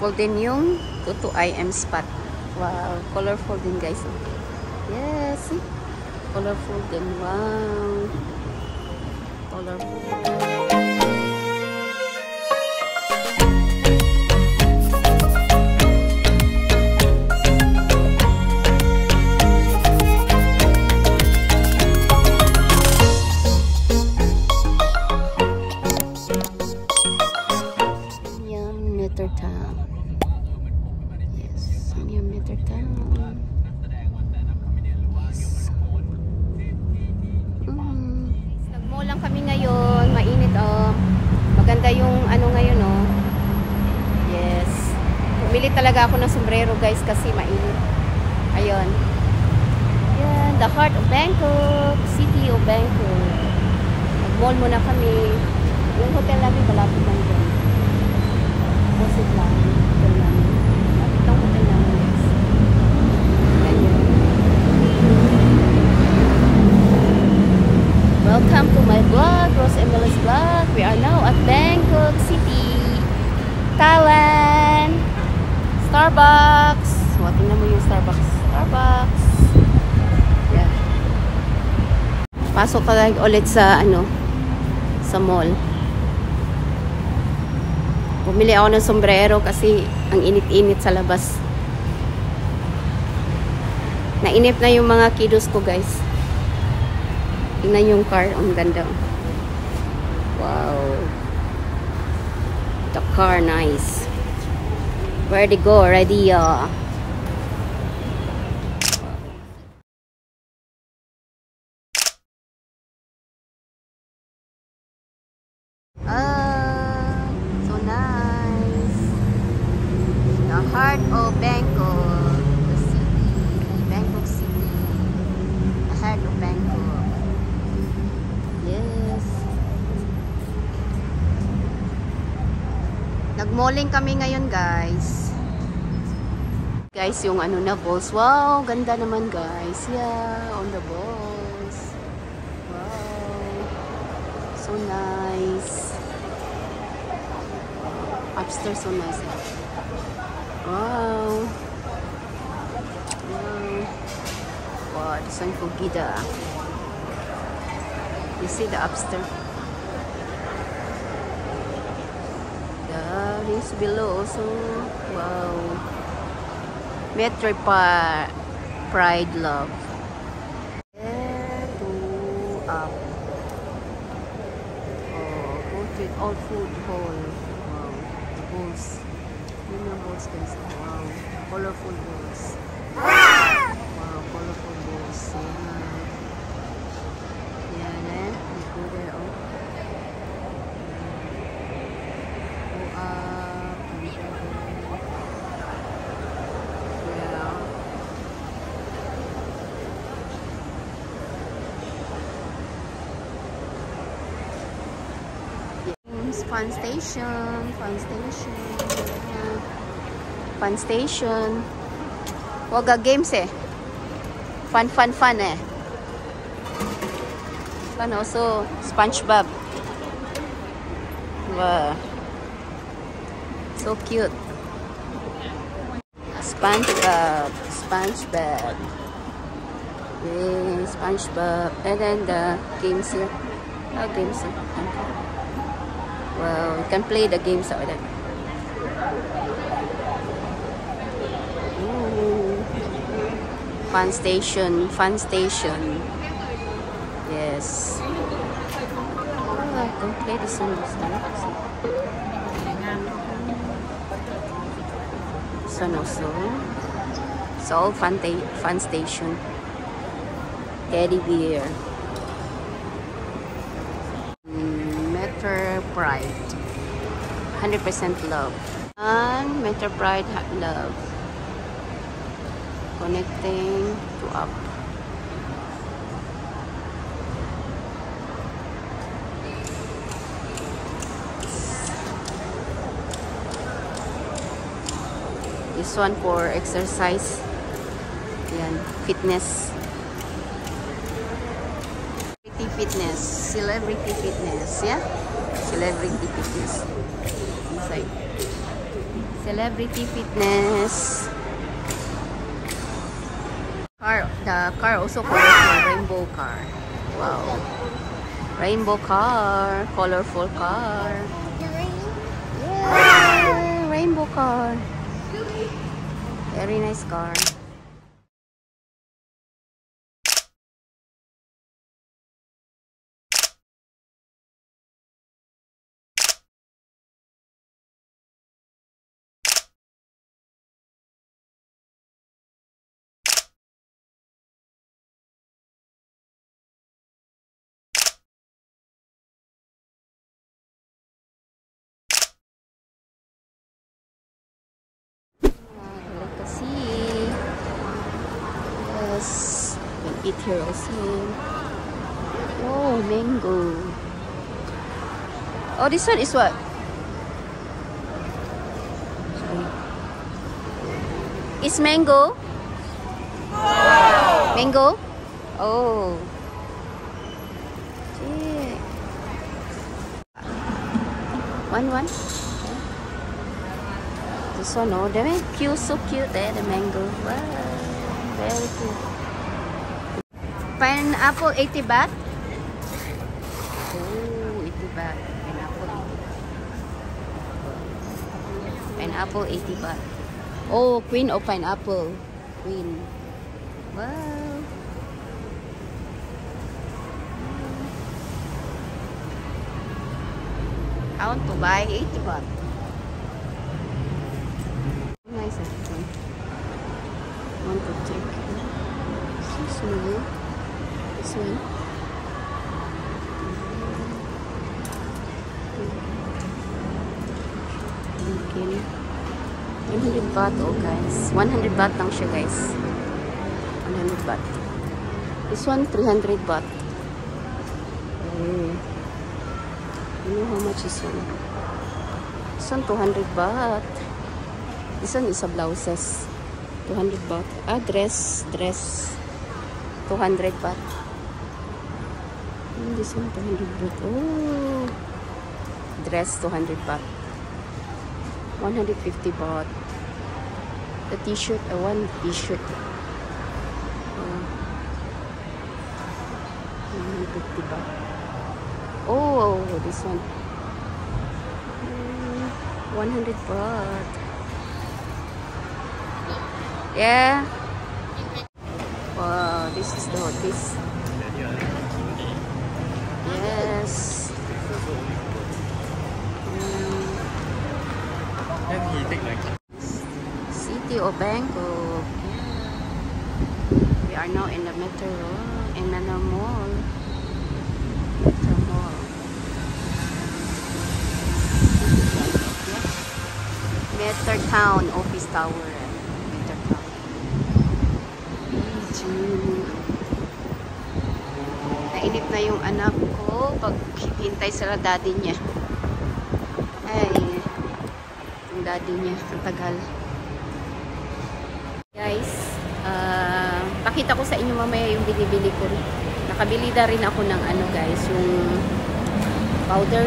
Colorful din yung go to IM spot. Wow, colorful din guys. Yes, colorful din. Wow, colorful. Nagmo lang kami ngayon, mainit maganda yung ano ngayon yes, pumili talaga ako ng sombrero guys kasi mainit. Ayun, yan, the heart of Bangkok, city of Bangkok. Nag-mall muna kami. Yung hotel namin malapit lang dyan, opposite lang hotel namin, malapit lang hotel namin guys. Welcome to my vlog, Rose Emily's vlog. We are now at Bangkok City, Thailand. Starbucks. So, tingnan mo yung Starbucks. Starbucks. Yeah. Pasok ka lang ulit sa sa mall. Bumili ako ng sombrero kasi ang init-init sa labas. Nainip na yung mga kiddos ko guys. Tingnan yung car, ang ganda. Wow. The car, nice. Where to go? Ready? So nice. The heart of Bangkok. The city. Bangkok City. The heart of Bangkok. Yes. Nag-malling kami ngayon, guys. Guys, yung na balls. Wow, ganda naman, guys. Yeah, on the balls. Wow. So nice. Upstairs, so nice. Wow. Wow. Wow, this one for Gida. You see the upstairs. That is below also. Wow. Metro Pride Love. To up. Oh, portrait all food hall. Wow. Balls. You know balls guys. Wow. Colorful balls. Wow, colorful balls. Yeah. Go there, go up, yeah. Fun station. Waga games Fun And also SpongeBob. Wow. So cute. SpongeBob. Yeah, SpongeBob. And then the games here. Games here. Wow, you can play the games out there. Fun station. Yes. I can play this one. So also, it's all fun station. Teddy bear. Metro Pride. 100% love. And Metro Pride love. Connecting to up. This one for exercise. Yan, fitness. Celebrity fitness, yeah? Celebrity fitness. Inside. Celebrity Fitness. The car also colorful. Rainbow car. Wow. Rainbow car. Colorful car. Yeah, rainbow car. Very nice car. Yes, you can eat here also. Oh, mango. Oh, this one is what? Is mango? Mango? Oh. Gee. One. This one, oh, they're cute, so cute. The mango. Wow. Very cool. Pineapple 80 baht. Oh, 80 baht. Pineapple 80 baht. Oh, queen of pineapple. Queen. Wow. I want to buy 80 baht. Nice one. Want to take so small. This one. Okay. 100 baht, oh guys. 100 baht lang siya, guys. 100 baht. This one 300 baht. Oh. You know how much is one? This one 200 baht. This one is a blouses. 200 baht. Ah, dress. 200 baht. And this one 200 baht. Oh. Dress 200 baht. 150 baht. The t-shirt, one t-shirt. 150 baht. Oh, this one. 100 baht. Yeah. Wow, this is the hottest. Yes. City of Bangkok. We are now in the metro, in the mall. Metro Mall. Metro Town Office Tower. Metro Town. Nainip na yung anak ko pag hintay sa daddy niya. Ay, yung daddy niya, ang tagal. Guys, pakita ko sa inyo mamaya yung binibili ko. Nakabili na rin ako ng ano guys, yung powder,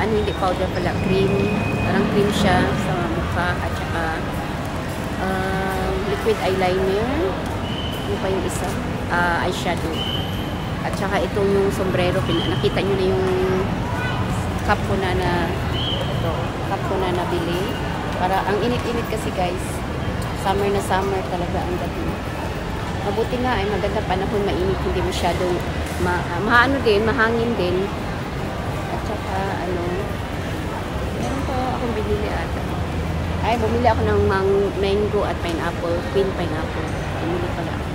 hindi powder pala, cream. Parang cream siya sa mukha at saka liquid eyeliner. Ano pa yung isa? Eyeshadow. At saka itong yung sombrero, nakita nyo na yung cup ko na nabili. Para ang init-init kasi guys. Summer na summer talaga ang dating. Mabuti nga ay maganda panahon, mainit, hindi masyadong maano din, mahangin din. At saka meron pa akong binili ata. Ay, bumili ako ng mango at pineapple, queen pineapple. Bumili pala ako.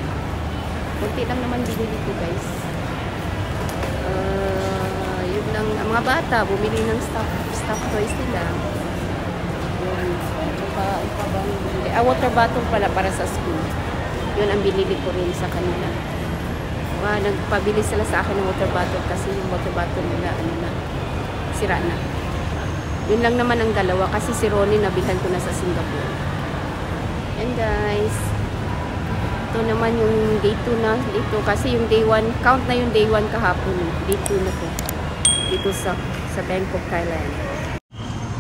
Kunti lang naman binili ko guys. Yun lang, ang mga bata, bumili ng stuff toys nila. Yun. Water bottle pala para sa school. Yun ang binili ko rin sa kanila. Nagpabili sila sa akin ng water bottle kasi yung water bottle nila, sira na. Yun lang naman ang dalawa kasi si Ronnie nabilhan ko na sa Singapore. And guys, ito naman yung day 2 na dito kasi yung day 1, count na yung day 1 kahapon. Day 2 na to. Dito sa Bangkok, Thailand.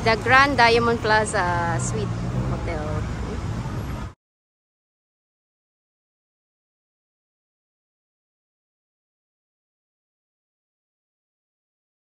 The Grand Diamond Plaza Suite.